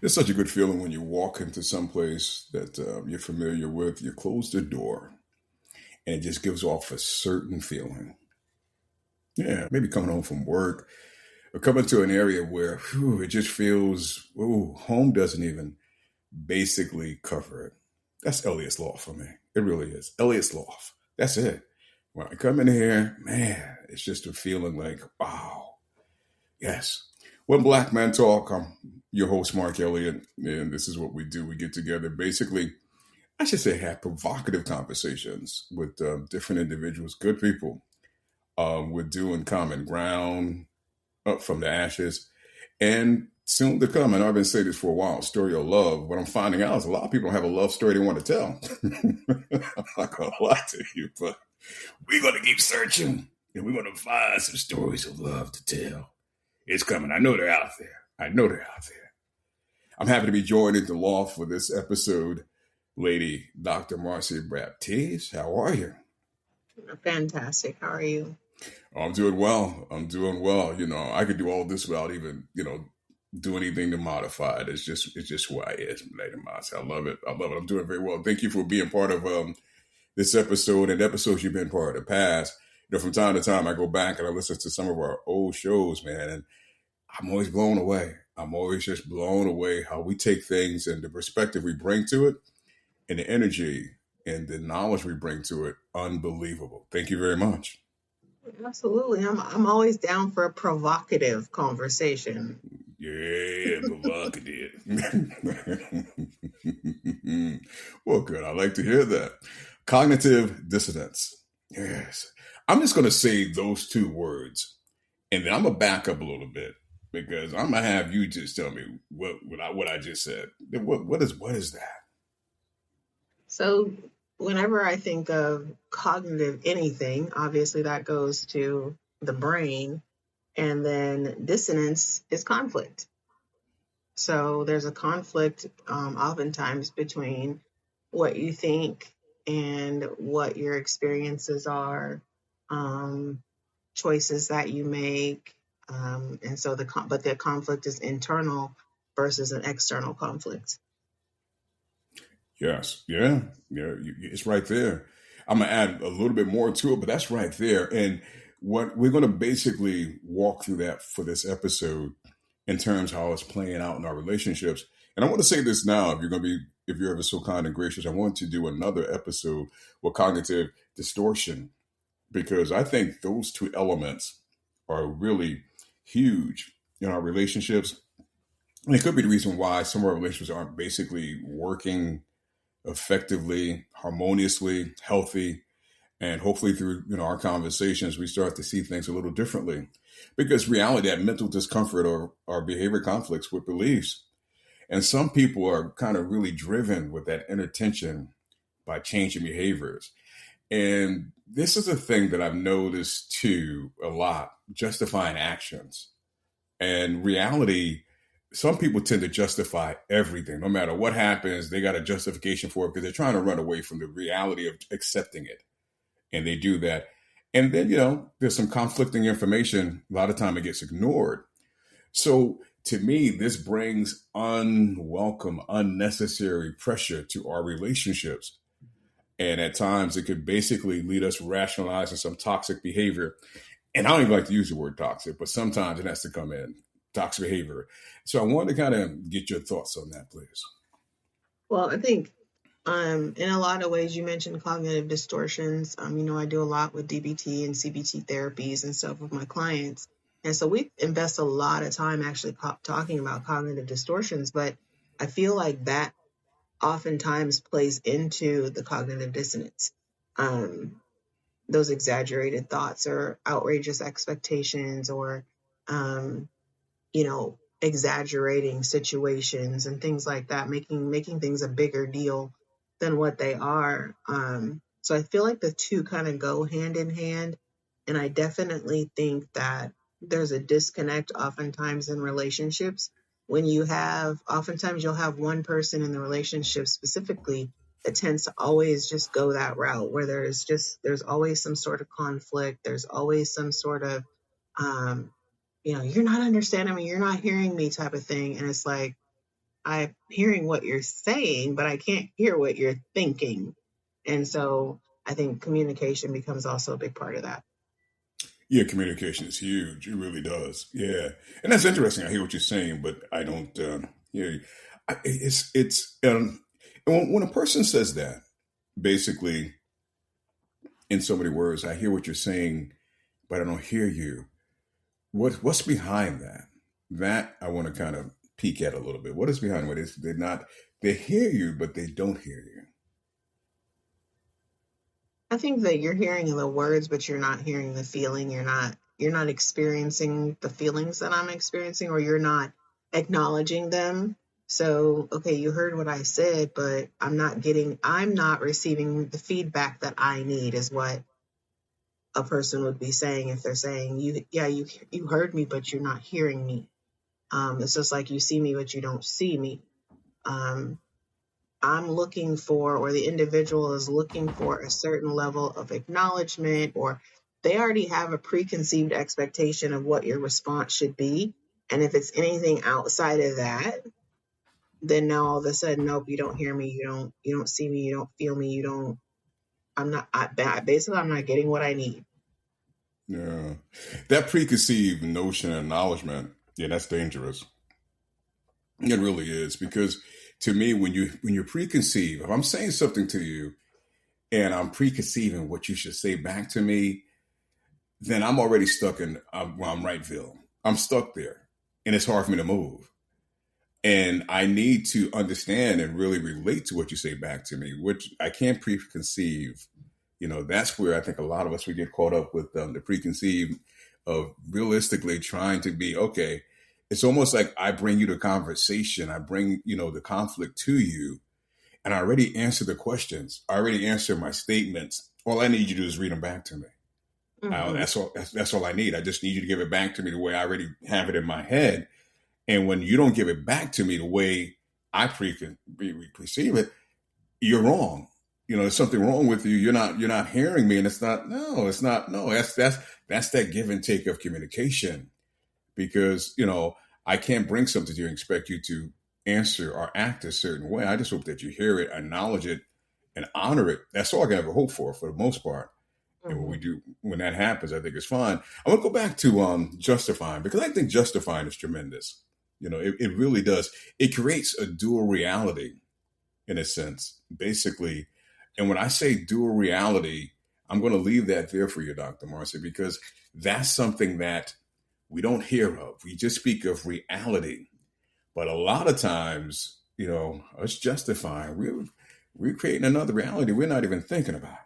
It's such a good feeling when you walk into some place that you're familiar with. You close the door, and it just gives off a certain feeling. Yeah, maybe coming home from work or coming to an area where it just feels, home doesn't even basically cover it. That's Elliot's Law for me. It really is. Elliot's Law. That's it. When I come in here, man, it's just a feeling like, wow, yes. When Black Men Talk, I'm your host, Mark Elliott, and this is what we do. We get together, basically, I should say, have provocative conversations with different individuals, good people. We're doing common ground, up from the ashes, and soon to come. And I've been saying this for a while, story of love. What I'm finding out is a lot of people don't have a love story they want to tell. I'm not going to lie to you, but we're going to keep searching, and we're going to find some stories of love to tell. It's coming. I know they're out there. I'm happy to be joined in the loft for this episode, Lady Dr. Marcy Baptiste. How are you? Fantastic. How are you? I'm doing well. I could do all this without even, do anything to modify it. It's just who I is, Lady Marcy. I love it. I'm doing very well. Thank you for being part of this episode and episodes you've been part of the past. From time to time, I go back and I listen to some of our old shows, man, and I'm always blown away. I'm always just blown away how we take things and the perspective we bring to it and the energy and the knowledge we bring to it. Unbelievable. Thank you very much. Absolutely. I'm always down for a provocative conversation. Yeah, provocative. Well, good. I like to hear that. Cognitive dissonance. Yes. I'm just going to say those two words, and then I'm going to back up a little bit because I'm going to have you just tell me what I just said. What is that? So whenever I think of cognitive anything, obviously that goes to the brain, and then dissonance is conflict. So there's a conflict oftentimes between what you think and what your experiences are, choices that you make. And so but the conflict is internal versus an external conflict. Yes. Yeah. Yeah. It's right there. I'm going to add a little bit more to it, but that's right there. And what we're going to basically walk through that for this episode in terms of how it's playing out in our relationships. And I want to say this now, if you're ever so kind and gracious, I want to do another episode with cognitive distortion, because I think those two elements are really huge in our relationships. And it could be the reason why some of our relationships aren't basically working effectively, harmoniously, healthy, and hopefully through our conversations, we start to see things a little differently. Because reality, that mental discomfort or behavior conflicts with beliefs. And some people are kind of really driven with that inner tension by changing behaviors. And this is a thing that I've noticed too a lot, justifying actions. And reality, some people tend to justify everything. No matter what happens, they got a justification for it because they're trying to run away from the reality of accepting it. And they do that. And then, there's some conflicting information. A lot of time it gets ignored. So to me, this brings unwelcome, unnecessary pressure to our relationships. And at times it could basically lead us rationalizing some toxic behavior. And I don't even like to use the word toxic, but sometimes it has to come in, toxic behavior. So I wanted to kind of get your thoughts on that, please. Well, I think in a lot of ways, you mentioned cognitive distortions. I do a lot with DBT and CBT therapies and stuff with my clients. And so we invest a lot of time actually talking about cognitive distortions, but I feel like that oftentimes plays into the cognitive dissonance. Those exaggerated thoughts or outrageous expectations or, exaggerating situations and things like that, making things a bigger deal than what they are. So I feel like the two kind of go hand in hand. And I definitely think that there's a disconnect oftentimes in relationships when oftentimes you'll have one person in the relationship specifically that tends to always just go that route where there's always some sort of conflict. There's always some sort of, you're not understanding me, you're not hearing me type of thing. And it's like, I'm hearing what you're saying, but I can't hear what you're thinking. And so I think communication becomes also a big part of that. Yeah, communication is huge. It really does. Yeah, and that's interesting. I hear what you're saying, but I don't. Yeah, it's and when a person says that, basically, in so many words, I hear what you're saying, but I don't hear you. What's behind that? That I want to kind of peek at a little bit. What is behind what is they're not they hear you, but they don't hear you. I think that you're hearing the words, but you're not hearing the feeling. You're not experiencing the feelings that I'm experiencing, or you're not acknowledging them. So, okay, you heard what I said, but I'm not receiving the feedback that I need, is what a person would be saying if they're saying, you heard me, but you're not hearing me. It's just like you see me, but you don't see me. Um, I'm looking for, or the individual is looking for a certain level of acknowledgement, or they already have a preconceived expectation of what your response should be. And if it's anything outside of that, then now all of a sudden, nope, you don't hear me, you don't see me, you don't feel me, you don't, basically, I'm not getting what I need. Yeah, that preconceived notion of acknowledgement. Yeah, that's dangerous. It really is because to me, when you're preconceived, if I'm saying something to you and I'm preconceiving what you should say back to me, then I'm already stuck in where I'm rightville. I'm stuck there, and it's hard for me to move. And I need to understand and really relate to what you say back to me, which I can't preconceive. That's where I think a lot of us we get caught up with the preconceived of realistically trying to be okay. It's almost like I bring you the conversation, I bring the conflict to you, and I already answered the questions. I already answered my statements. All I need you to do is read them back to me. Hmm. That's all. That's all I need. I just need you to give it back to me the way I already have it in my head. And when you don't give it back to me the way I perceive it, you're wrong. There's something wrong with you. You're not hearing me, and it's not. No, it's not. No, that's that give and take of communication. Because I can't bring something to you and expect you to answer or act a certain way. I just hope that you hear it, acknowledge it, and honor it. That's all I can ever hope for the most part. And when we Hmm. do, when that happens, I think it's fine. I want to go back to justifying because I think justifying is tremendous. It really does. It creates a dual reality in a sense, basically. And when I say dual reality, I'm going to leave that there for you, Dr. Marcy, because that's something that we don't hear of. We just speak of reality. But a lot of times, us justifying, we're creating another reality we're not even thinking about.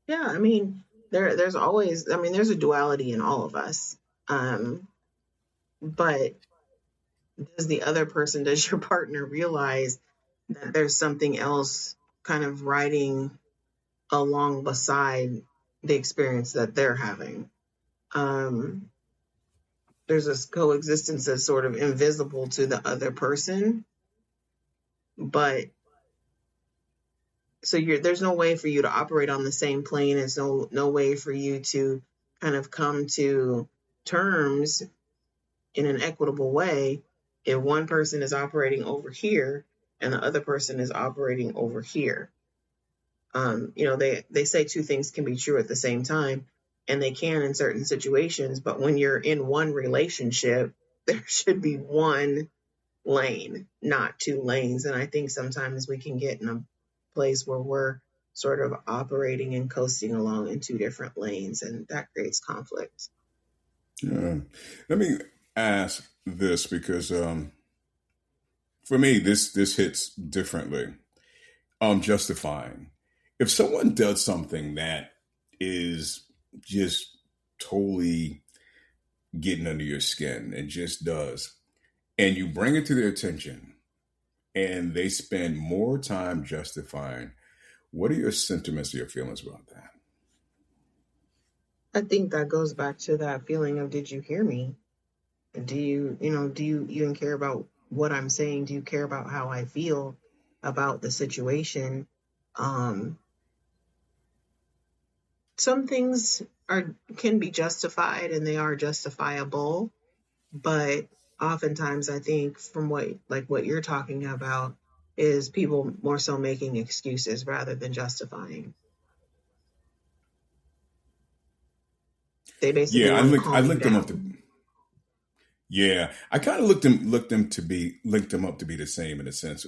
Yeah, I mean, there's always, I mean, there's a duality in all of us. Um, but does your partner realize that there's something else kind of riding along beside the experience that they're having? Um, there's this coexistence that's sort of invisible to the other person, but there's no way for you to operate on the same plane. There's no way for you to kind of come to terms in an equitable way if one person is operating over here and the other person is operating over here. They say two things can be true at the same time, and they can in certain situations, but when you're in one relationship, there should be one lane, not two lanes. And I think sometimes we can get in a place where we're sort of operating and coasting along in two different lanes, and that creates conflict. Yeah. Let me ask this because for me, this hits differently. Justifying. If someone does something that is just totally getting under your skin and just does, and you bring it to their attention and they spend more time justifying, what are your sentiments or your feelings about that? I think that goes back to that feeling of, did you hear me? Do you even care about what I'm saying? Do you care about how I feel about the situation? Um, some things, are can be justified and they are justifiable, but oftentimes I think from what you're talking about is people more so making excuses rather than justifying. They basically Yeah, want to I calm you linked them up to. down. Yeah, I kind of linked them up to be the same in a sense.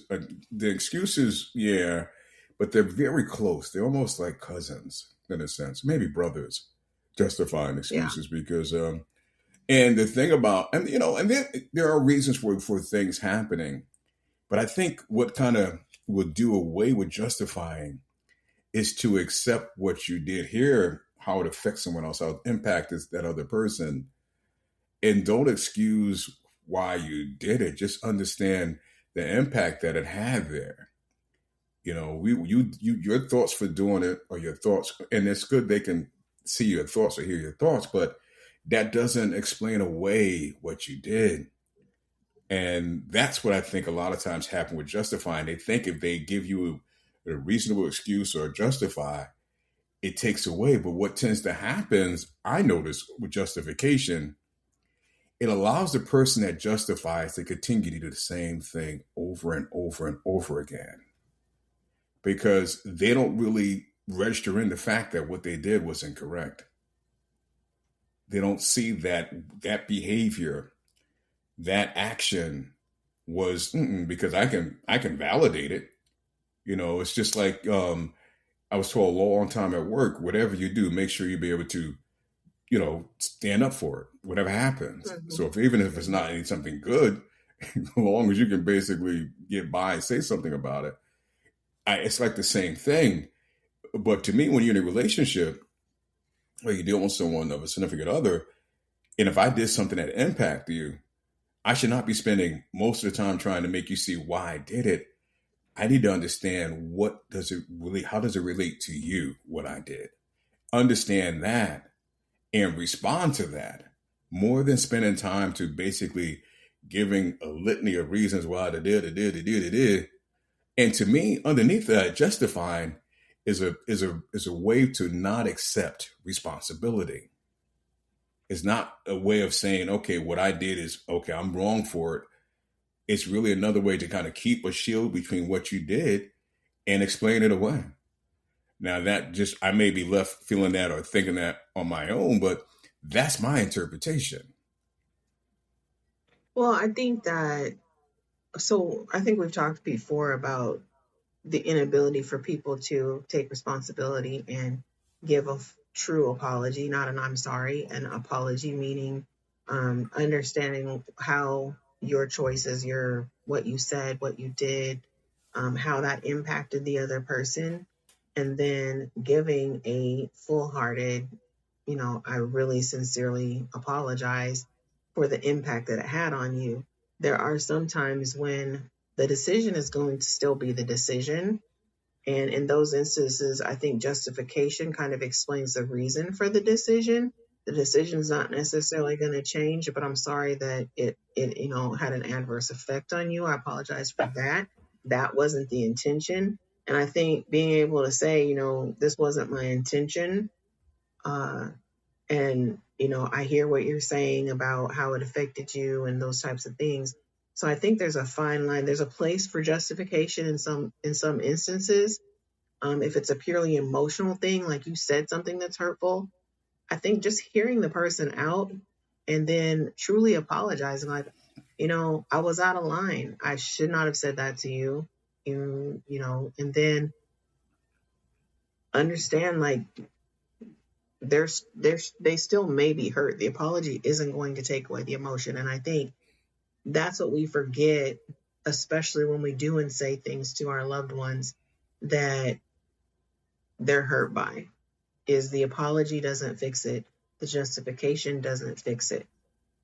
The excuses, yeah, but they're very close. They're almost like cousins in a sense, maybe brothers, justifying Yeah. excuses because and the thing about and and there are reasons for things happening, but I think what kind of would do away with justifying is to accept what you did here, how it affects someone else, how it impacts that other person, and don't excuse why you did it. Just understand the impact that it had there. Your thoughts for doing it or your thoughts, and it's good they can see your thoughts or hear your thoughts, but that doesn't explain away what you did. And that's what I think a lot of times happen with justifying. They think if they give you a reasonable excuse or justify, it takes away. But what tends to happen, I notice with justification, it allows the person that justifies to continue to do the same thing over and over and over again because they don't really register in the fact that what they did was incorrect. They don't see that behavior, that action was because I can validate it. It's just like I was told a long time at work, whatever you do, make sure you be able to stand up for it, whatever happens. Hmm. So even if it's not something good, as long as you can basically get by and say something about it, it's like the same thing. But to me, when you're in a relationship or you're dealing with someone of a significant other, and if I did something that impacted you, I should not be spending most of the time trying to make you see why I did it. I need to understand how does it relate to you, what I did? Understand that and respond to that more than spending time to basically giving a litany of reasons why they did. And to me, underneath that, justifying is a way to not accept responsibility. It's not a way of saying, okay, what I did is okay, I'm wrong for it. It's really another way to kind of keep a shield between what you did and explain it away. Now that just I may be left feeling that or thinking that on my own, but that's my interpretation. Well, I think we've talked before about the inability for people to take responsibility and give a true apology, not an I'm sorry, an apology meaning understanding how your choices, what you said, what you did, how that impacted the other person, and then giving a full hearted, I really sincerely apologize for the impact that it had on you. There are some times when the decision is going to still be the decision, and in those instances, I think justification kind of explains the reason for the decision. The decision's not necessarily going to change, but I'm sorry that it had an adverse effect on you. I apologize for that. That wasn't the intention. And I think being able to say, this wasn't my intention, uh, and I hear what you're saying about how it affected you and those types of things. So I think there's a fine line. There's a place for justification in some instances, if it's a purely emotional thing, like you said something that's hurtful, I think just hearing the person out and then truly apologizing, like, I was out of line. I should not have said that to you. And then understand like they still may be hurt. The apology isn't going to take away the emotion. And I think that's what we forget, especially when we do and say things to our loved ones that they're hurt by. Is the apology doesn't fix it. The justification doesn't fix it.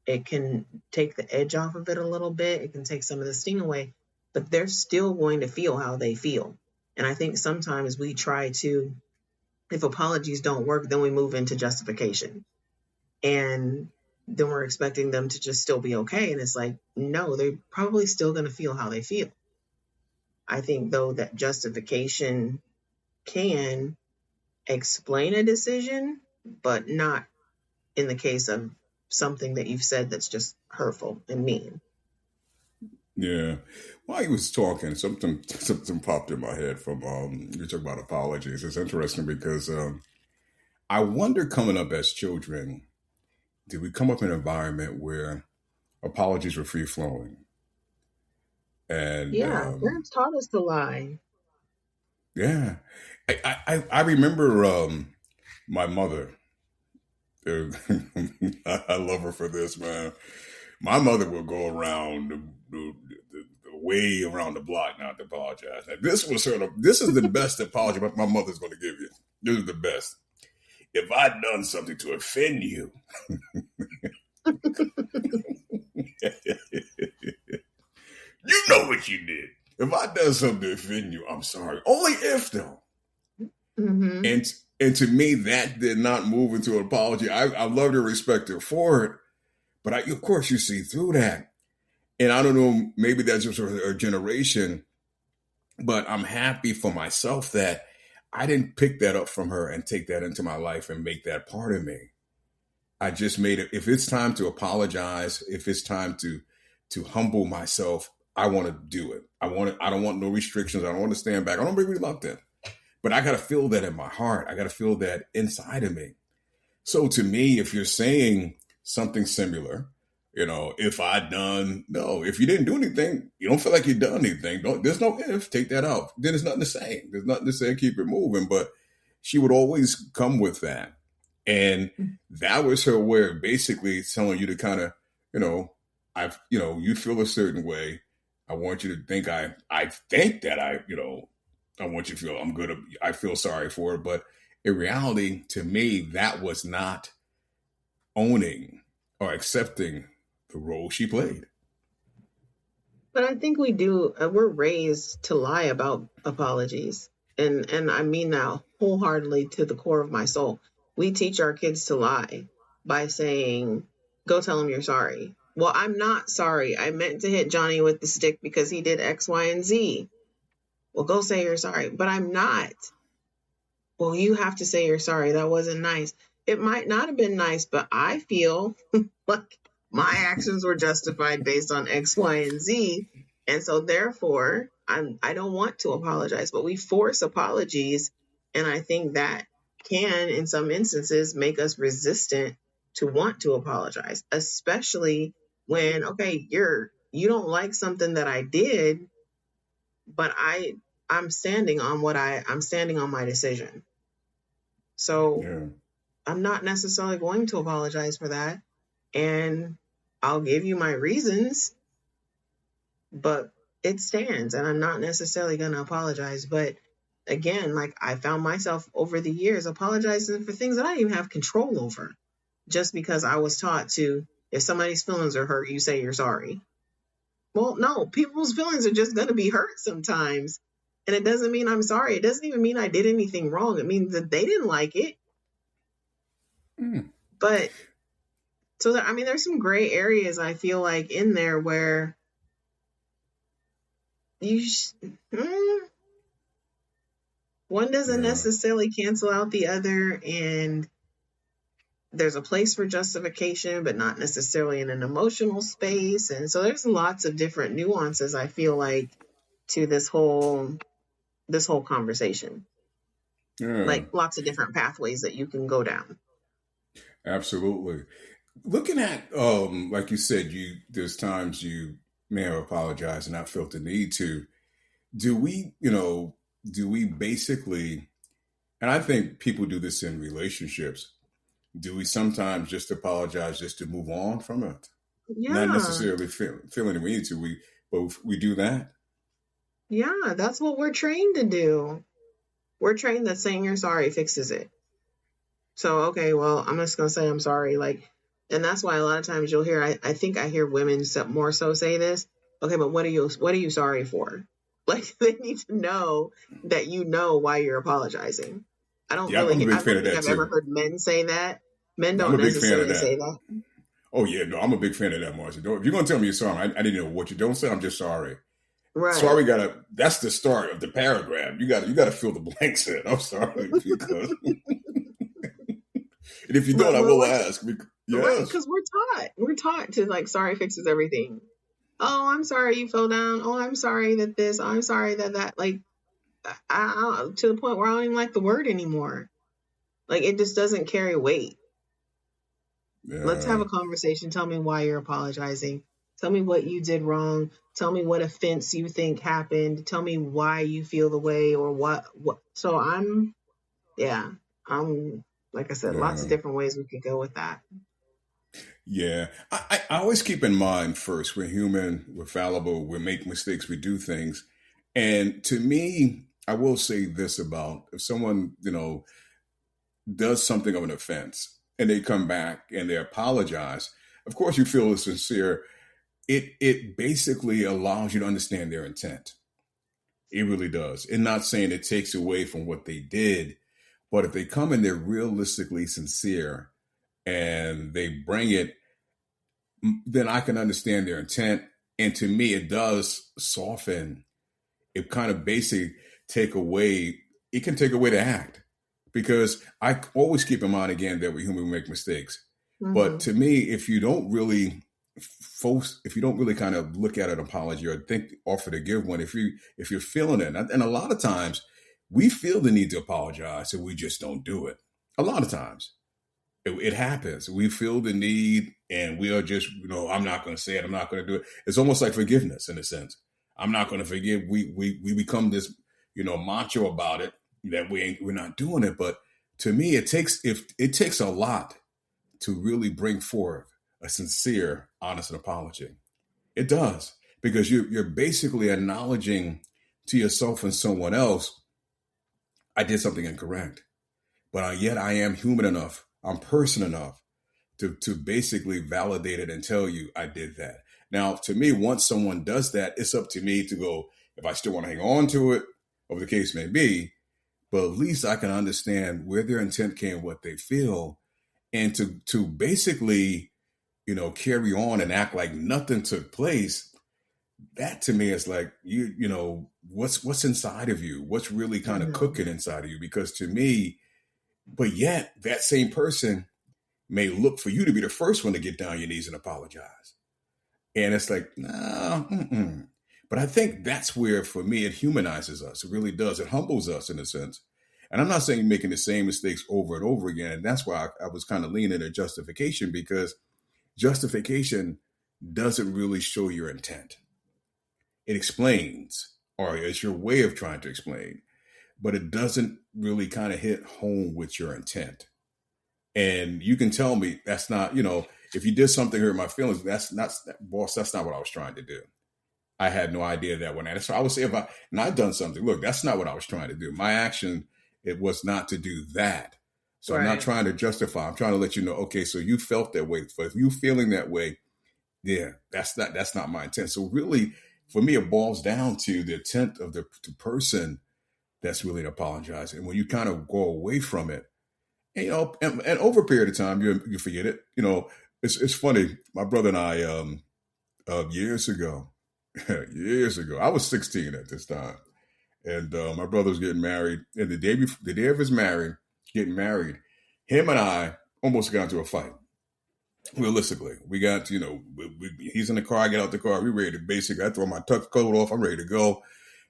It can take the edge off of it a little bit. It can take some of the sting away, but they're still going to feel how they feel. And I think sometimes we try to, if apologies don't work, then we move into justification. And then we're expecting them to just still be okay. And it's like, no, they're probably still going to feel how they feel. I think, though, that justification can explain a decision, but not in the case of something that you've said that's just hurtful and mean. Yeah. While he was talking, something popped in my head from you talk about apologies. It's interesting because I wonder coming up as children, did we come up in an environment where apologies were free flowing? And Yeah, parents taught us to lie. yeah, I remember my mother. I love her for this, man. My mother would go around the way around the block not to apologize. Now, this is the best apology my mother's going to give you. This is the best. If I'd done something to offend you, you know what you did. If I'd done something to offend you, I'm sorry. Only if though. Mm-hmm. And to me, that did not move into an apology. I love to respect her for it, but of course you see through that. And I don't know, maybe that's just a generation, but I'm happy for myself that I didn't pick that up from her and take that into my life and make that part of me. I just made it. If it's time to apologize, if it's time to humble myself, I want to do it. I don't want no restrictions. I don't want to stand back. I don't be reluctant. But I got to feel that in my heart. I got to feel that inside of me. So to me, if you're saying something similar, if if you didn't do anything, you don't feel like you've done anything. There's no if, take that out. Then there's nothing to say. There's nothing to say, keep it moving. But she would always come with that. And that was her way of basically telling you to kind of, you feel a certain way. I want you to think I think that I want you to feel I'm good. I feel sorry for it. But in reality, to me, that was not owning or accepting the role she played. But I think we do. We're raised to lie about apologies, and I mean that wholeheartedly to the core of my soul. We teach our kids to lie by saying, "Go tell him you're sorry." Well, I'm not sorry. I meant to hit Johnny with the stick because he did X, Y, and Z. Well, go say you're sorry, but I'm not. Well, you have to say you're sorry. That wasn't nice. It might not have been nice, but I feel like my actions were justified based on X, Y, and Z. And so therefore, I don't want to apologize, but we force apologies. And I think that can, in some instances, make us resistant to want to apologize, especially when, okay, you don't like something that I did, but I'm standing on I'm standing on my decision. So Yeah. I'm not necessarily going to apologize for that. And I'll give you my reasons, but it stands and I'm not necessarily going to apologize. But again, like I found myself over the years apologizing for things that I didn't even have control over just because I was taught to, if somebody's feelings are hurt, you say you're sorry. Well, no, people's feelings are just going to be hurt sometimes. And it doesn't mean I'm sorry. It doesn't even mean I did anything wrong. It means that they didn't like it. Mm. But so there's some gray areas I feel like in there where one doesn't Yeah. necessarily cancel out the other, and there's a place for justification, but not necessarily in an emotional space. And so there's lots of different nuances I feel like to this whole conversation. Yeah. Like lots of different pathways that you can go down. Absolutely. Looking at like you said, there's times you may have apologized and not felt the need to. Do we basically, and I think people do this in relationships, do we sometimes just apologize just to move on from it? Not Yeah. necessarily feeling we need to, but we do that. Yeah, that's what we're trained to do. We're trained that saying you're sorry fixes it. So, okay, well, I'm just going to say I'm sorry. Like, and that's why a lot of times you'll hear, I think I hear women more so say this. Okay, but what are you sorry for? Like, they need to know that you know why you're apologizing. I don't Yeah, I'm a big I fan don't of think that I've ever too. heard men say that. Men No, I'm don't a big fan of necessarily say that. that. Oh yeah, no, I'm a big fan of that, Marcia. If you're gonna tell me you're sorry, I didn't know what you don't say. I'm just sorry. Right. Sorry, that's the start of the paragraph. You gotta fill the blanks in. I'm sorry because And if you don't, But I but will what? ask. Right? Yes. Because we're taught to like sorry fixes everything. Oh, I'm sorry you fell down. Oh, I'm sorry that this. Oh, I'm sorry that that. Like, to the point where I don't even like the word anymore. Like, it just doesn't carry weight. Let's have Yeah. a conversation. Tell me why you're apologizing. Tell me what you did wrong. Tell me what offense you think happened. Tell me why you feel the way or what. So yeah, I'm, like I said, lots of Yeah. different ways we could go with that. Yeah. I always keep in mind first, we're human, we're fallible, we make mistakes, we do things. And to me, I will say this about if someone, does something of an offense and they come back and they apologize, of course you feel sincere. It basically allows you to understand their intent. It really does. And not saying it takes away from what they did, but if they come and they're realistically sincere and they bring it, then I can understand their intent. And to me, it does soften. It kind of basically take away, it can take away the act. Because I always keep in mind again that we're human, we make mistakes. But Hmm. to me, if you don't really if you don't really kind of look at an apology or think offer to give one, if you're feeling it, and a lot of times we feel the need to apologize and we just don't do it. A lot of times it happens. We feel the need and we are just, I'm not going to say it. I'm not going to do it. It's almost like forgiveness in a sense. I'm not going to forgive. We become this, macho about it that we're not doing it. But to me, it takes a lot to really bring forth a sincere, honest apology. It does, because you're basically acknowledging to yourself and someone else, I did something incorrect, but yet I am human enough, I'm person enough to basically validate it and tell you I did that. Now, to me, once someone does that, it's up to me to go, if I still want to hang on to it, or the case may be, but at least I can understand where their intent came, what they feel, and to basically, carry on and act like nothing took place. That to me is like what's inside of you, what's really kind of Hmm. cooking inside of you. Because to me, but yet that same person may look for you to be the first one to get down your knees and apologize. And it's like, nah, mm-mm. But I think that's where, for me, it humanizes us. It really does. It humbles us in a sense. And I'm not saying you're making the same mistakes over and over again. And that's why I was kind of leaning at justification, because justification doesn't really show your intent. It explains, or it's your way of trying to explain, but it doesn't really kind of hit home with your intent. And you can tell me that's not, if you did something hurt my feelings, that's not, boss, that's not what I was trying to do. I had no idea that when so I would say and I've done something, look, that's not what I was trying to do. My action, it was not to do that. So I'm not Right. trying to justify. I'm trying to let you know, okay, so you felt that way. But if you feeling that way, yeah, that's not my intent. So really, for me, it boils down to the intent of the person that's really apologizing. And when you kind of go away from it, and over a period of time, you forget it. It's funny. My brother and I, years ago, years ago, I was 16 at this time, and my brother was getting married. And the day of his getting married, him and I almost got into a fight. Realistically, we got he's in the car. I get out the car. We ready to basically. I throw my tux coat off. I'm ready to go.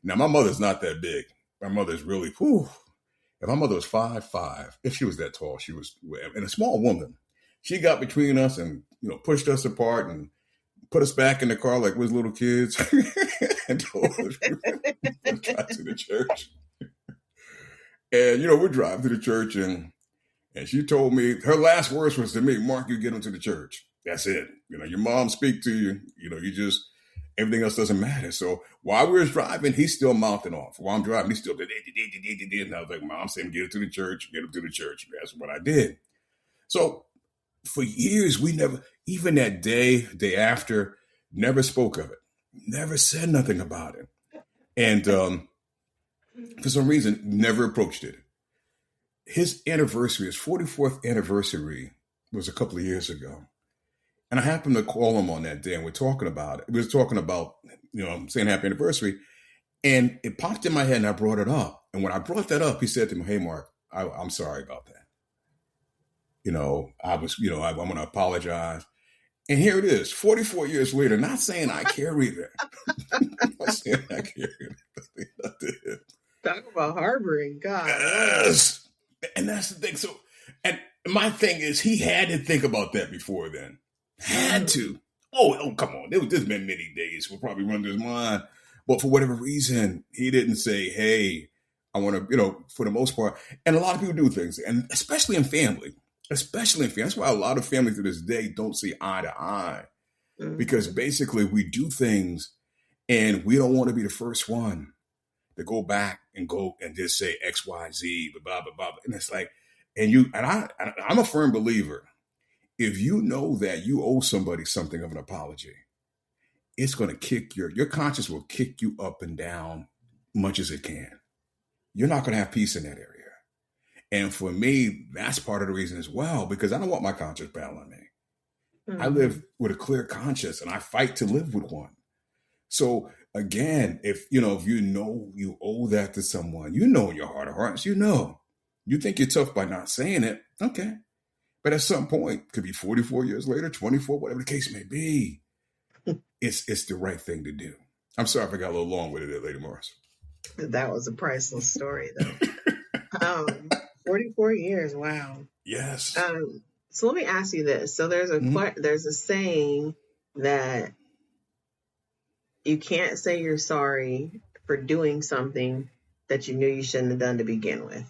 Now my mother's not that big. My mother's really. Whew, if my mother was 5'5", if she was that tall, she was, and a small woman. She got between us and pushed us apart and put us back in the car like we was little kids and told us we were drive to the church. And we drive to the church, and she told me her last words was to me, "Mark, you get into the church. That's it. Your mom speak to you. You just everything else doesn't matter." So while we were driving, he's still mouthing off. While I'm driving, he's still and I was like, "Mom, saying get him to the church, get him to the church." That's what I did. So for years, we never, even that day after, never spoke of it, never said nothing about it, and for some reason, never approached it. His anniversary, his 44th anniversary, was a couple of years ago. And I happened to call him on that day, and we're talking about it. We were talking about, saying happy anniversary. And it popped in my head, and I brought it up. And when I brought that up, he said to me, "Hey, Mark, I'm sorry about that." I was, I'm going to apologize. And here it is, 44 years later, not saying I carry that. Not saying I carry that. Talk about harboring, God. Yes. And that's the thing. So, and my thing is, he had to think about that before then. Had to. Oh, come on. There's been many days will probably run through his mind. But for whatever reason, he didn't say, hey, I want to, for the most part. And a lot of people do things, and especially in family. Especially in family. That's why a lot of families to this day don't see eye to eye. Because basically we do things and we don't want to be the first one to go back and just say X, Y, Z, blah, blah, blah. And it's like, I'm a firm believer. If you know that you owe somebody something of an apology, it's going to kick your conscience will kick you up and down much as it can. You're not going to have peace in that area. And for me, that's part of the reason as well, because I don't want my conscience battling me. I live with a clear conscience and I fight to live with one. So again, if you know you owe that to someone, in your heart of hearts, you think you're tough by not saying it. Okay. But at some point, could be 44 years later, 24, whatever the case may be, it's the right thing to do. I'm sorry if I got a little long with it, Lady Morris. That was a priceless story, though. 44 years, wow. Yes. So let me ask you this. So there's a saying that you can't say you're sorry for doing something that you knew you shouldn't have done to begin with.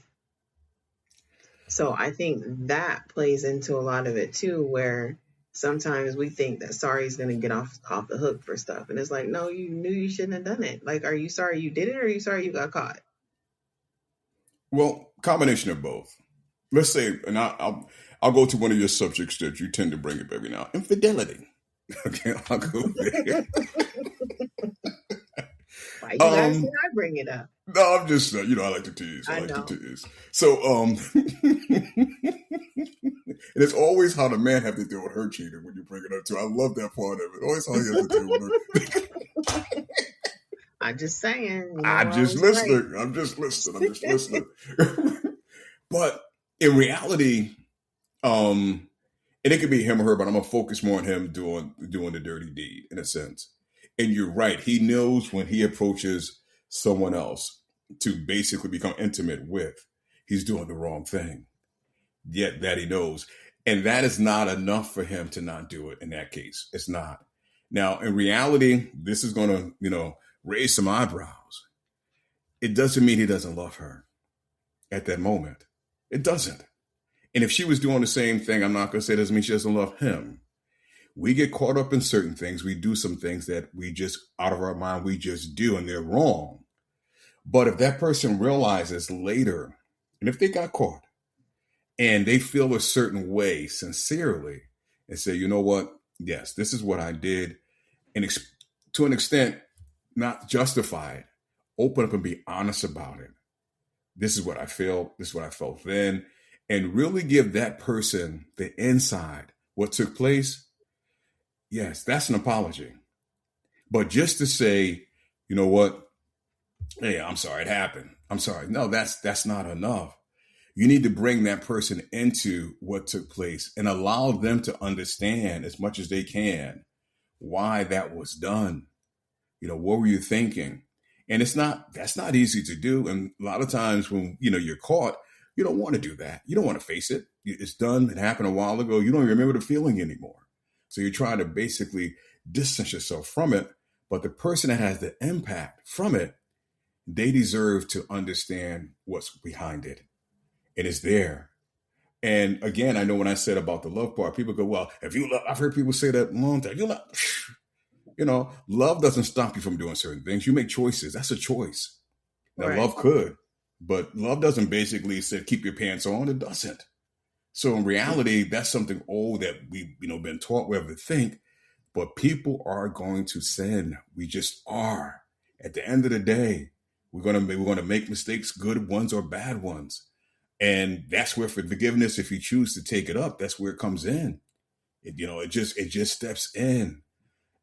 So I think that plays into a lot of it too, where sometimes we think that sorry is going to get off the hook for stuff. And it's like, no, you knew you shouldn't have done it. Like, are you sorry you did it, or are you sorry you got caught? Well, combination of both. Let's say, and I'll go to one of your subjects that you tend to bring up every now. Infidelity. Okay, I'll go there. Why you guys say I bring it up? No, I'm just, I like to tease. I like to tease. So, and it's always how the man have to deal with her cheating when you bring it up too. I love that part of it. Always how you have to deal with her. I'm just saying. I'm just listening. But in reality, and it could be him or her, but I'm gonna focus more on him doing the dirty deed in a sense. And you're right. He knows when he approaches someone else to basically become intimate with, he's doing the wrong thing. Yet that he knows. And that is not enough for him to not do it in that case. It's not. Now, in reality, this is going to, raise some eyebrows. It doesn't mean he doesn't love her at that moment. It doesn't. And if she was doing the same thing, I'm not going to say it doesn't mean she doesn't love him. We get caught up in certain things. We do some things that we just, out of our mind, we just do, and they're wrong. But if that person realizes later, and if they got caught, and they feel a certain way sincerely, and say, you know what? Yes, this is what I did. And to an extent, not justify it. Open up and be honest about it. This is what I feel. This is what I felt then. And really give that person the inside, what took place. Yes, that's an apology. But just to say, you know what? Hey, I'm sorry it happened. I'm sorry. No, that's not enough. You need to bring that person into what took place and allow them to understand as much as they can why that was done. What were you thinking? And that's not easy to do. And a lot of times when, you're caught, you don't want to do that. You don't want to face it. It's done. It happened a while ago. You don't even remember the feeling anymore. So you're trying to basically distance yourself from it. But the person that has the impact from it, they deserve to understand what's behind it. It is there. And again, I know when I said about the love part, people go, well, if you love, I've heard people say that a long time, you love, love doesn't stop you from doing certain things. You make choices. That's a choice. Now, right. Love could, but love doesn't basically say, keep your pants on. It doesn't. So in reality, that's something old that we've, been taught we have to think, but people are going to sin. We just are. At the end of the day, we're going to make mistakes, good ones or bad ones. And that's where for forgiveness, if you choose to take it up, that's where it comes in. It just steps in.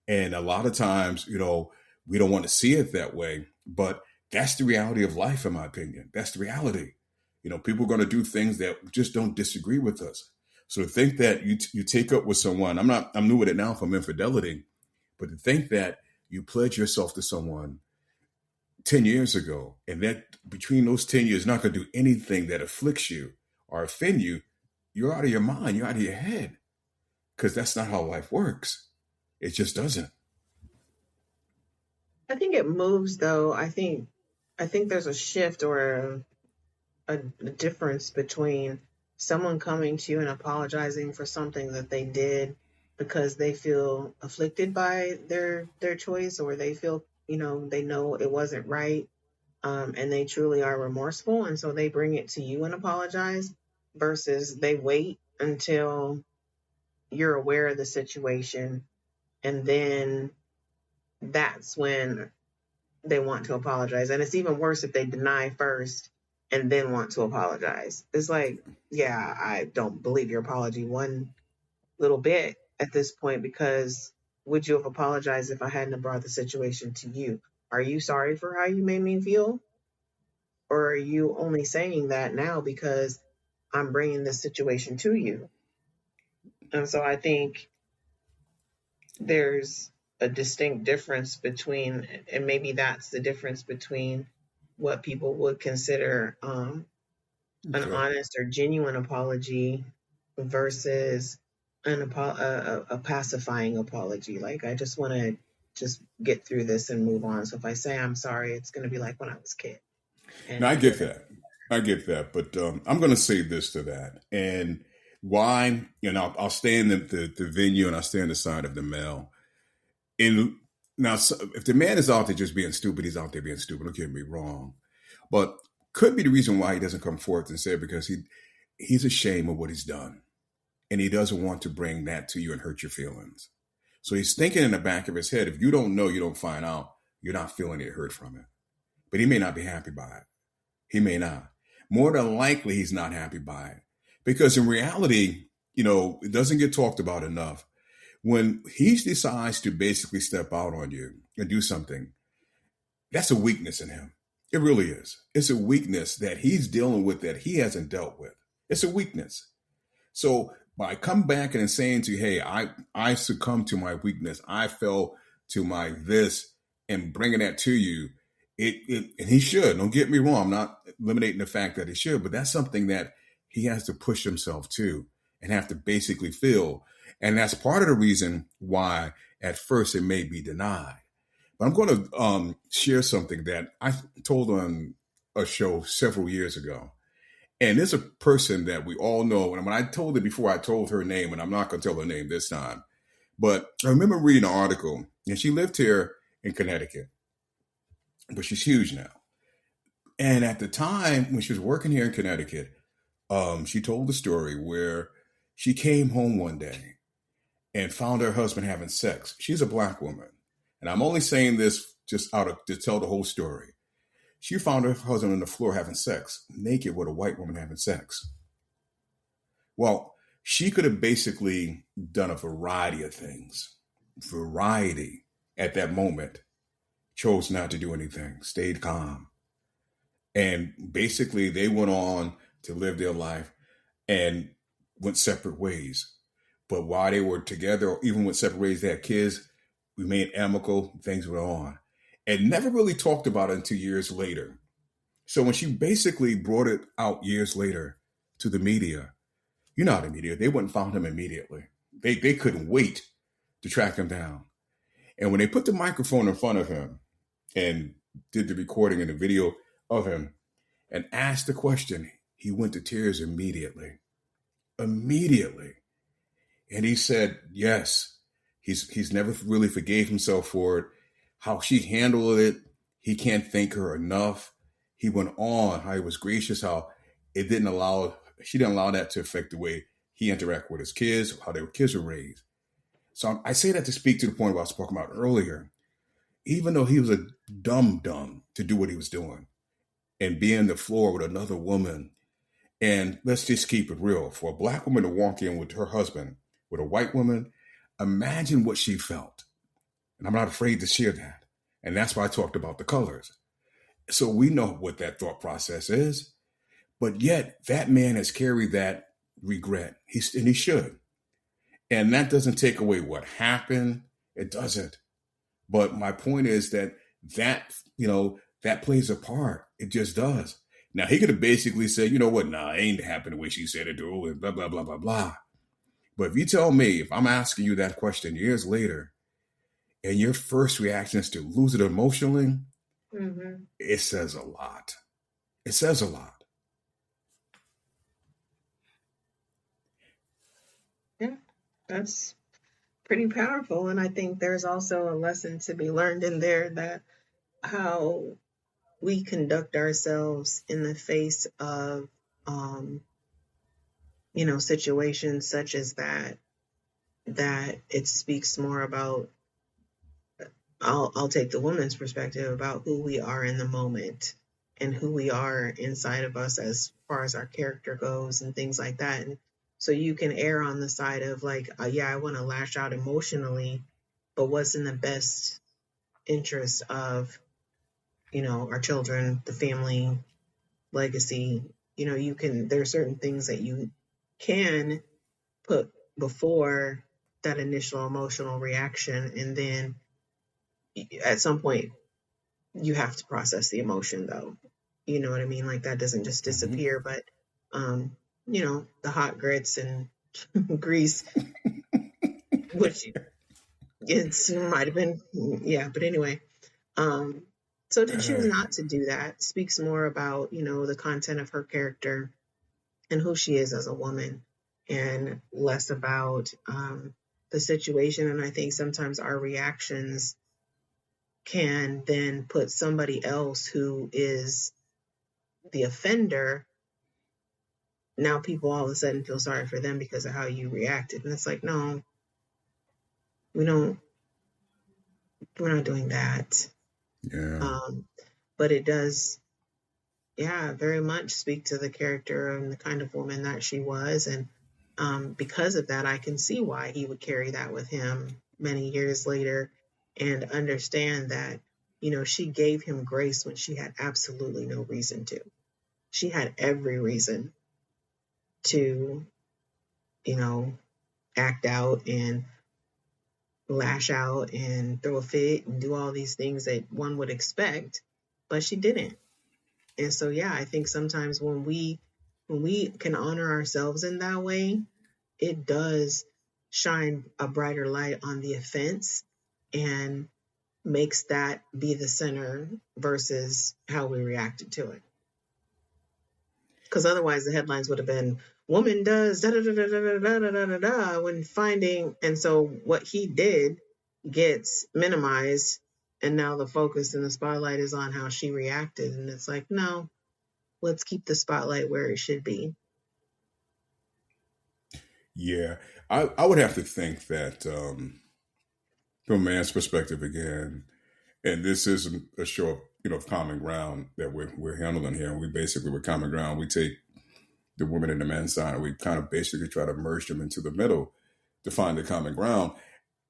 And a lot of times, we don't want to see it that way, but that's the reality of life, in my opinion. That's the reality. People are going to do things that just don't disagree with us. So to think that you take up with someone, I'm new with it now from infidelity, but to think that you pledge yourself to someone 10 years ago, and that between those 10 years, not going to do anything that afflicts you or offend you, you're out of your mind, you're out of your head, because that's not how life works. It just doesn't. I think it moves though. I think there's a shift or a difference between someone coming to you and apologizing for something that they did because they feel afflicted by their choice, or they feel, they know it wasn't right, and they truly are remorseful, and so they bring it to you and apologize, versus they wait until you're aware of the situation, and then that's when they want to apologize. And it's even worse if they deny first and then want to apologize. It's like, yeah, I don't believe your apology one little bit at this point, because would you have apologized if I hadn't have brought the situation to you? Are you sorry for how you made me feel? Or are you only saying that now because I'm bringing this situation to you? And so I think there's a distinct difference between, and maybe that's the difference between what people would consider an Okay. honest or genuine apology versus a pacifying apology. Like, I just want to just get through this and move on. So if I say I'm sorry, it's going to be like when I was a kid. Now I And get that. I get that. But I'm going to say this to that. And why, I'll stay in the venue and I'll stay on the side of the male. And now, if the man is out there just being stupid, he's out there being stupid. Don't get me wrong. But could be the reason why he doesn't come forth and say it, because he's ashamed of what he's done. And he doesn't want to bring that to you and hurt your feelings. So he's thinking in the back of his head, if you don't know, you don't find out, you're not feeling any hurt from it. But he may not be happy by it. He may not. More than likely, he's not happy by it. Because in reality, it doesn't get talked about enough. When he decides to basically step out on you and do something, that's a weakness in him. It really is. It's a weakness that he's dealing with that he hasn't dealt with. It's a weakness. So by come back and saying to you, hey, I succumbed to my weakness, I fell to my this, and bringing that to you, and he should. Don't get me wrong. I'm not eliminating the fact that he should, but that's something that he has to push himself to and have to basically feel. And that's part of the reason why at first it may be denied. But I'm going to share something that I told on a show several years ago. And there's a person that we all know. And when I told it before, I told her name, and I'm not going to tell her name this time. But I remember reading an article, and she lived here in Connecticut, but she's huge now. And at the time when she was working here in Connecticut, she told the story where she came home one day and found her husband having sex. She's a Black woman. And I'm only saying this just to tell the whole story. She found her husband on the floor having sex, naked with a white woman having sex. Well, she could have basically done a variety of things. Variety at that moment. Chose not to do anything, stayed calm. And basically they went on to live their life and went separate ways. But while they were together, or even went separate ways, they had kids, remained amicable, things went on. And never really talked about it until years later. So when she basically brought it out years later to the media, the media, they went and found him immediately. They couldn't wait to track him down. And when they put the microphone in front of him and did the recording and the video of him and asked the question, he went to tears immediately. Immediately. And he said, yes, he's never really forgave himself for it. How she handled it, he can't thank her enough. He went on how he was gracious, how she didn't allow that to affect the way he interacted with his kids, how their kids were raised. So I say that to speak to the point what I was talking about earlier. Even though he was a dumb to do what he was doing and be on the floor with another woman, and let's just keep it real, for a Black woman to walk in with her husband, with a white woman, imagine what she felt. And I'm not afraid to share that. And that's why I talked about the colors. So we know what that thought process is. But yet that man has carried that regret. And he should. And that doesn't take away what happened. It doesn't. But my point is that plays a part. It just does. Now, he could have basically said, you know what? Nah, it ain't happened the way she said it to, and blah, blah, blah, blah, blah. But if you tell me, if I'm asking you that question years later, and your first reaction is to lose it emotionally, it says a lot. It says a lot. Yeah, that's pretty powerful. And I think there's also a lesson to be learned in there, that how we conduct ourselves in the face of, situations such as that, that it speaks more about, I'll take the woman's perspective, about who we are in the moment and who we are inside of us as far as our character goes and things like that. And so you can err on the side of like, yeah, I want to lash out emotionally, but what's in the best interest of, our children, the family, legacy. There are certain things that you can put before that initial emotional reaction, and then at some point you have to process the emotion, though. You know what I mean? Like, that doesn't just disappear. But the hot grits and grease, which it might have been, yeah, but anyway. So to choose not to do that speaks more about, the content of her character and who she is as a woman, and less about the situation. And I think sometimes our reactions can then put somebody else who is the offender. Now people all of a sudden feel sorry for them because of how you reacted. And it's like, no, we're not doing that. Yeah. But it does, very much speak to the character and the kind of woman that she was. And because of that, I can see why he would carry that with him many years later, and understand that, she gave him grace when she had absolutely no reason to. She had every reason to, act out and lash out and throw a fit and do all these things that one would expect, but she didn't. And so, I think sometimes when we can honor ourselves in that way, it does shine a brighter light on the offense and makes that be the center versus how we reacted to it. Because otherwise the headlines would have been, woman does da da da da da da da da da da when finding, and so what he did gets minimized, and now the focus and the spotlight is on how she reacted. And it's like, no, let's keep the spotlight where it should be. Yeah. I would have to think that from a man's perspective again, and this isn't a show of, of common ground that we're handling here. We basically, with common ground, we take the women and the men's side, and we kind of basically try to merge them into the middle to find the common ground.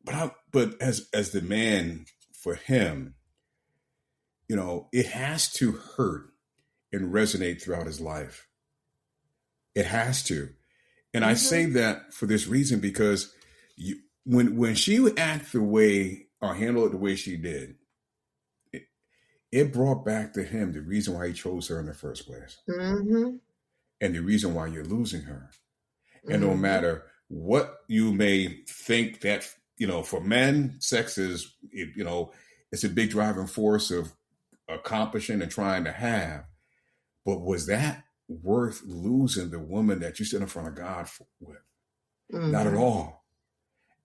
But as the man, for him, it has to hurt and resonate throughout his life. It has to. And I say that for this reason, because when she would act the way or handle it the way she did, it brought back to him the reason why he chose her in the first place. Mm-hmm. And the reason why you're losing her. And no matter what you may think that, for men, sex is, it's a big driving force of accomplishing and trying to have. But was that worth losing the woman that you stood in front of God with? Not at all.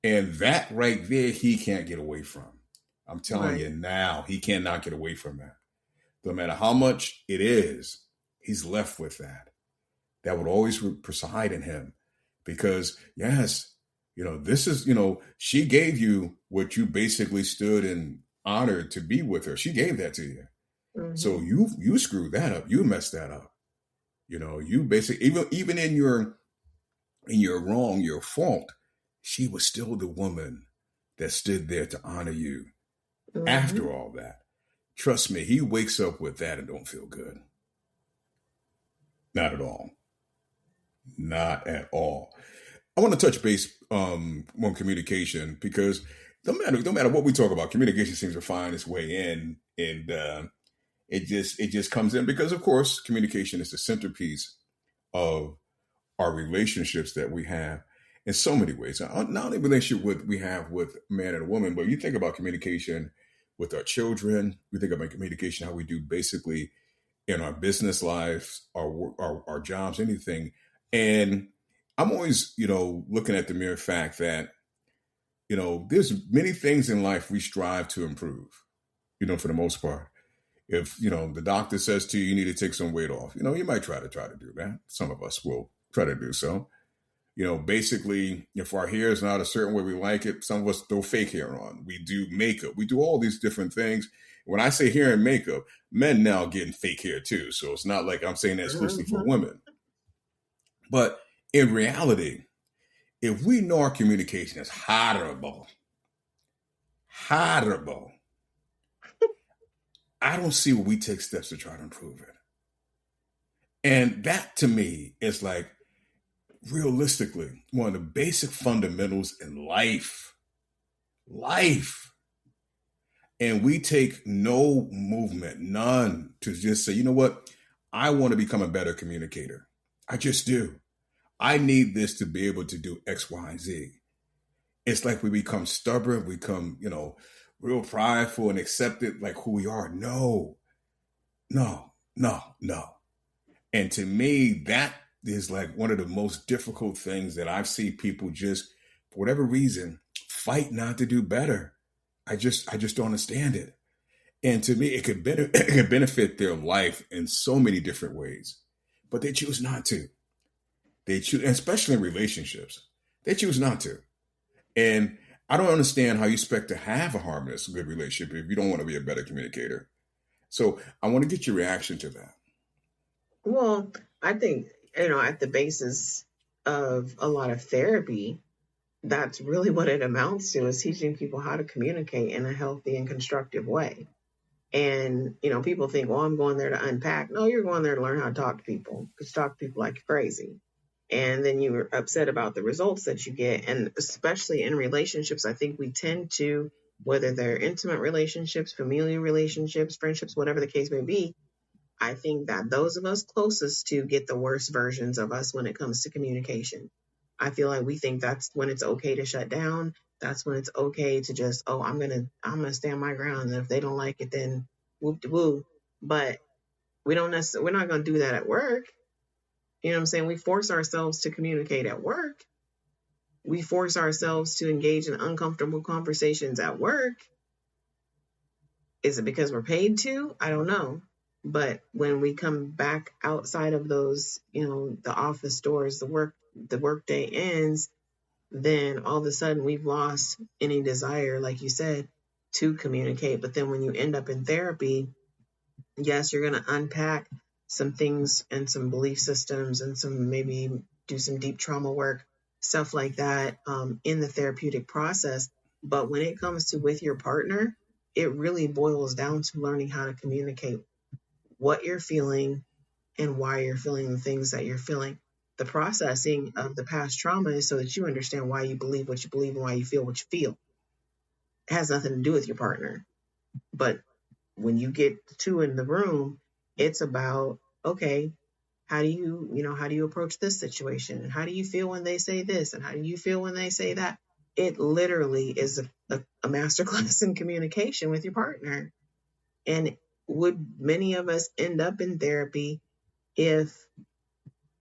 And that right there, he can't get away from. I'm telling you now, he cannot get away from that. No matter how much it is, he's left with that. That would always preside in him. Because, yes, this is, she gave you what you basically stood and honored to be with her. She gave that to you. So you screwed that up. You messed that up. You basically, even in your wrong, your fault, she was still the woman that stood there to honor you after all that. Trust me, he wakes up with that and don't feel good. Not at all. Not at all. I want to touch base on communication because no matter what we talk about, communication seems to find its way in, and it just comes in because, of course, communication is the centerpiece of our relationships that we have in so many ways. Not only relationship we have with a man and a woman, but you think about communication with our children. We think about communication how we do basically in our business lives, our jobs, anything. And I'm always, looking at the mere fact that, there's many things in life we strive to improve, for the most part. If, the doctor says to you, you need to take some weight off, you might try to do that. Some of us will try to do so. Basically, if our hair is not a certain way we like it, some of us throw fake hair on. We do makeup. We do all these different things. When I say hair and makeup, men now getting fake hair too. So it's not like I'm saying that exclusively for women. But in reality, if we know our communication is horrible, I don't see where we take steps to try to improve it. And that to me is like, realistically, one of the basic fundamentals in life. And we take no movement, none, to just say, you know what? I want to become a better communicator. I just do. I need this to be able to do X, Y, and Z. It's like we become stubborn, we become, real prideful and accept it like who we are. No. And to me, that is like one of the most difficult things that I've seen people just, for whatever reason, fight not to do better. I just don't understand it. And to me, it could benefit their life in so many different ways, but they choose not to. They choose, especially in relationships, they choose not to. And I don't understand how you expect to have a harmonious, good relationship if you don't want to be a better communicator. So I want to get your reaction to that. Well, I think, at the basis of a lot of therapy, that's really what it amounts to, is teaching people how to communicate in a healthy and constructive way. And, people think, well, I'm going there to unpack. No, you're going there to learn how to talk to people, because you talk to people like you're crazy. And then you're upset about the results that you get. And especially in relationships, I think we tend to, whether they're intimate relationships, familial relationships, friendships, whatever the case may be, I think that those of us closest to get the worst versions of us when it comes to communication. I feel like we think that's when it's okay to shut down. That's when it's okay to just, oh, I'm gonna stand my ground. And if they don't like it, then whoop de woo. But we're not gonna do that at work. You know what I'm saying? We force ourselves to communicate at work. We force ourselves to engage in uncomfortable conversations at work. Is it because we're paid to? I don't know. But when we come back outside of those, the office doors, the workday ends, then all of a sudden we've lost any desire, like you said, to communicate. But then when you end up in therapy, yes, you're going to unpack some things and some belief systems and maybe do some deep trauma work, stuff like that, in the therapeutic process. But when it comes to with your partner, it really boils down to learning how to communicate what you're feeling and why you're feeling the things that you're feeling. The processing of the past trauma is so that you understand why you believe what you believe and why you feel what you feel. It has nothing to do with your partner. But when you get the two in the room, it's about, okay, how do you approach this situation? And how do you feel when they say this? And how do you feel when they say that? It literally is a masterclass in communication with your partner. And would many of us end up in therapy if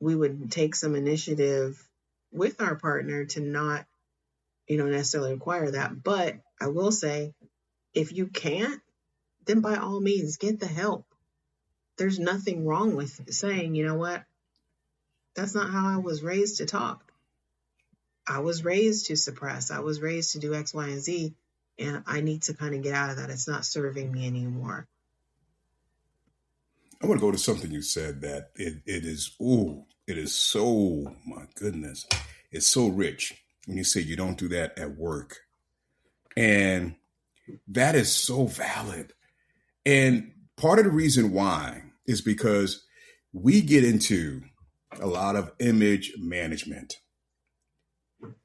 we would take some initiative with our partner to not, necessarily require that? But I will say, if you can't, then by all means, get the help. There's nothing wrong with saying, you know what? That's not how I was raised to talk. I was raised to suppress. I was raised to do X, Y, and Z. And I need to kind of get out of that. It's not serving me anymore. I want to go to something you said that it is so, my goodness, it's so rich when you say you don't do that at work. And that is so valid. And part of the reason why is because we get into a lot of image management.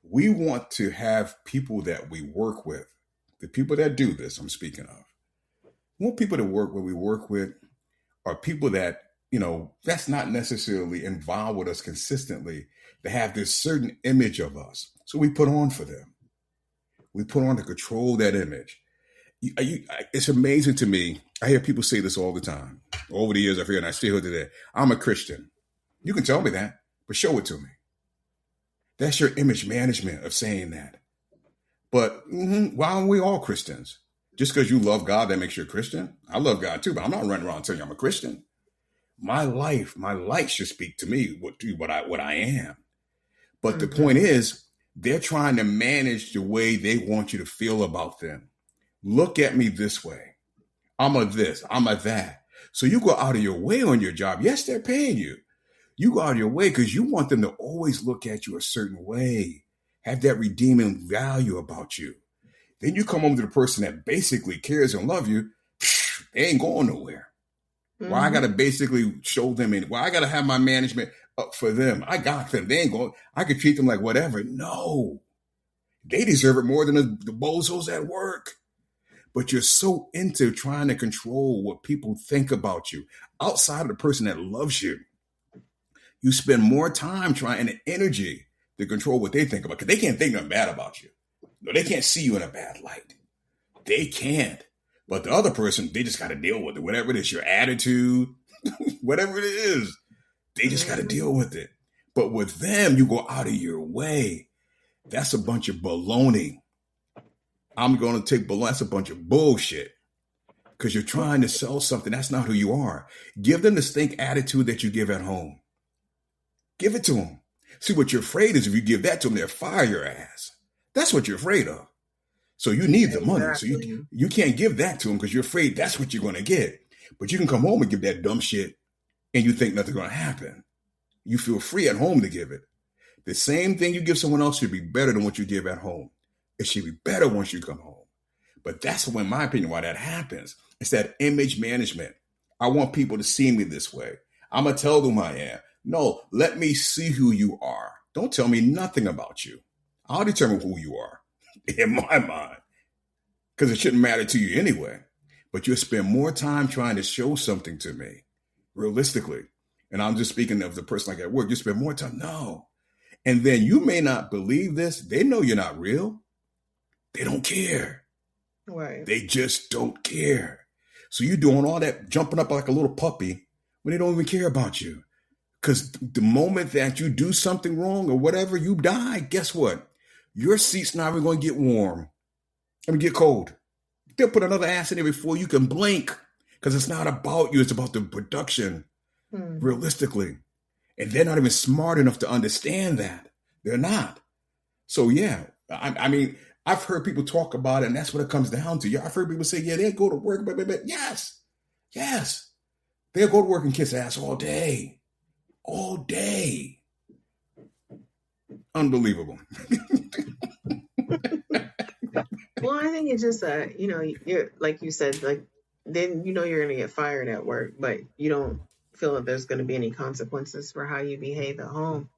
We want to have people that we work with, the people that do this, I'm speaking of. We want people to work where we work with are people that, that's not necessarily involved with us consistently, to have this certain image of us. So we put on for them. We put on to control that image. It's amazing to me. I hear people say this all the time. Over the years, I've heard, and I still hear today, I'm a Christian. You can tell me that, but show it to me. That's your image management of saying that. But why aren't we all Christians? Just because you love God, that makes you a Christian? I love God too, but I'm not running around telling you I'm a Christian. My life, my light should speak to me what I am. But the point is, they're trying to manage the way they want you to feel about them. Look at me this way. I'm a this, I'm a that. So you go out of your way on your job. Yes, they're paying you. You go out of your way because you want them to always look at you a certain way, have that redeeming value about you. Then you come home to the person that basically cares and loves you. They ain't going nowhere. Well, I got to basically show them I got to have my management up for them. I got them. They ain't going. I could treat them like whatever. No, they deserve it more than the bozos at work. But you're so into trying to control what people think about you outside of the person that loves you. You spend more time trying and energy to control what they think about, because they can't think nothing bad about you. No, they can't see you in a bad light. They can't. But the other person, they just got to deal with it. Whatever it is, your attitude, whatever it is, they just got to deal with it. But with them, you go out of your way. That's a bunch of baloney. I'm going to take baloney. That's a bunch of bullshit. Because you're trying to sell something. That's not who you are. Give them the stink attitude that you give at home. Give it to them. See, what you're afraid is if you give that to them, they'll fire your ass. That's what you're afraid of. So you need the money. So you can't give that to them because you're afraid that's what you're going to get. But you can come home and give that dumb shit and you think nothing's going to happen. You feel free at home to give it. The same thing you give someone else should be better than what you give at home. It should be better once you come home. But that's, in my opinion, why that happens. It's that image management. I want people to see me this way. I'm going to tell them I am. No, let me see who you are. Don't tell me nothing about you. I'll determine who you are in my mind, because it shouldn't matter to you anyway. But you'll spend more time trying to show something to me, realistically. And I'm just speaking of the person like at work. You spend more time. No. And then you may not believe this. They know you're not real. They don't care. Right. They just don't care. So you're doing all that jumping up like a little puppy when they don't even care about you. Because the moment that you do something wrong or whatever, you die, guess what? Your seat's not even going to get warm. Get cold. They'll put another ass in there before you can blink, because it's not about you. It's about the production, realistically. And they're not even smart enough to understand that. They're not. So, yeah, I mean, I've heard people talk about it, and that's what it comes down to. Yeah, I've heard people say, yeah, they'll go to work, but yes. They'll go to work and kiss ass all day. All day. Unbelievable. Well, I think it's just you're like you said, like then you're going to get fired at work, but you don't feel that there's going to be any consequences for how you behave at home.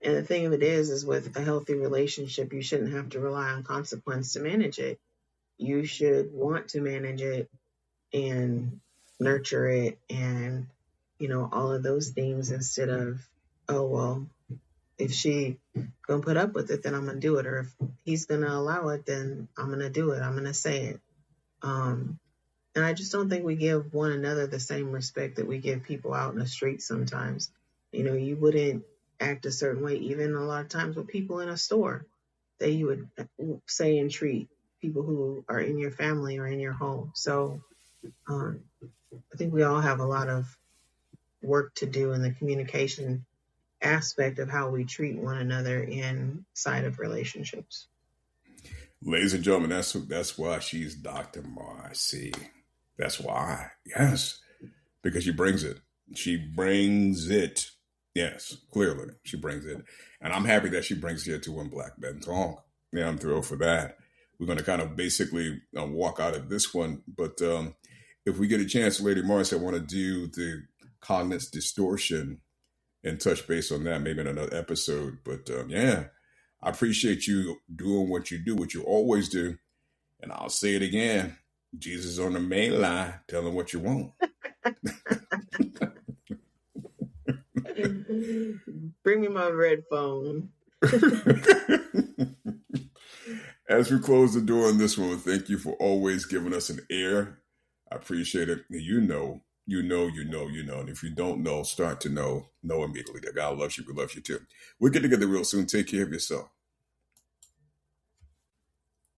And the thing of it is with a healthy relationship, you shouldn't have to rely on consequence to manage it. You should want to manage it and nurture it and, all of those things, instead of, oh, well, if she gonna put up with it, then I'm gonna do it. Or if he's gonna allow it, then I'm gonna do it. I'm gonna say it. And I just don't think we give one another the same respect that we give people out in the street sometimes. You wouldn't act a certain way, even a lot of times with people in a store, that you would say and treat people who are in your family or in your home. So I think we all have a lot of work to do in the communication aspect of how we treat one another inside of relationships. Ladies and gentlemen, that's why she's Dr. Marcy. That's why. Yes. Because she brings it. She brings it. Yes, clearly. She brings it. And I'm happy that she brings it to One Black Men Talk. Yeah, I'm thrilled for that. We're going to kind of basically walk out of this one. But if we get a chance, Lady Marcy, I want to do the cognitive distortion and touch base on that maybe in another episode. But yeah, I appreciate you doing what you do, what you always do. And I'll say it again. Jesus on the main line, tell him what you want. Bring me my red phone. As we close the door on this one, thank you for always giving us an ear. I appreciate it. You know. And if you don't know, start to know immediately that God loves you. We love you too. We'll get together real soon. Take care of yourself.